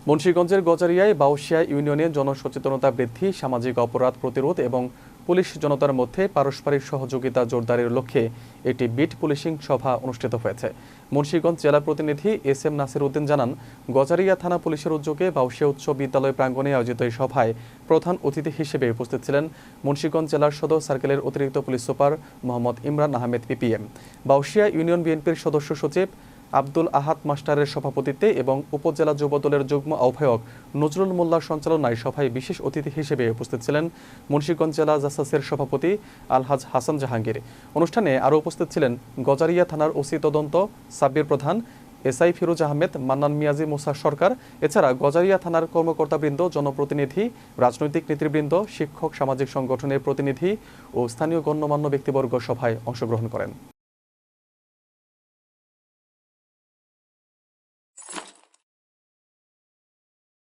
মুন্সিগঞ্জের গজারিয়ায় বাউশিয়া ইউনিয়নে জনসচেতনতা বৃদ্ধি, সামাজিক অপরাধ প্রতিরোধ এবং পুলিশ জনতার মধ্যে পারস্পরিক সহযোগিতা জোরদারের লক্ষ্যে একটি বিট পুলিশিং সভা অনুষ্ঠিত হয়েছে। মুন্সিগঞ্জ জেলা প্রতিনিধি এস.এম. নাসির উদ্দিন জানান, গজারিয়া থানা পুলিশের উদ্যোগে বাউশিয়া উচ্চ বিদ্যালয় প্রাঙ্গণে আয়োজিত এই সভায় প্রধান অতিথি হিসেবে উপস্থিত ছিলেন মুন্সিগঞ্জ জেলার সদর সার্কেলের অতিরিক্ত police super Mohammad Imran Ahmed PPM, Baushia union বিএনপির সদস্য সচিব আব্দুল আহাদ মাস্টারের সভাপতিত্বে এবং উপজেলা যুবদলের যুগ্ম আহ্বায়ক নজরুল মোল্লার সঞ্চালনায় সভায় বিশেষ অতিথি হিসেবে উপস্থিত ছিলেন মুন্সিগঞ্জ জেলা জাসাসের সভাপতি আলহাজ হাসান জাহাঙ্গীর। অনুষ্ঠানে আরও উপস্থিত ছিলেন গজারিয়া থানার ওসি তদন্ত সাব্বির প্রধান, এসআই ফিরোজ আহমেদ, মান্নান মিয়াজি, মুসা সরকার। এছাড়া গজারিয়া থানার কর্মকর্তাবৃন্দ, জনপ্রতিনিধি, রাজনৈতিক নেতৃবৃন্দ, শিক্ষক, সামাজিক সংগঠনের প্রতিনিধি ও স্থানীয় গণ্যমান্য ব্যক্তিবর্গ সভায় অংশগ্রহণ করেন।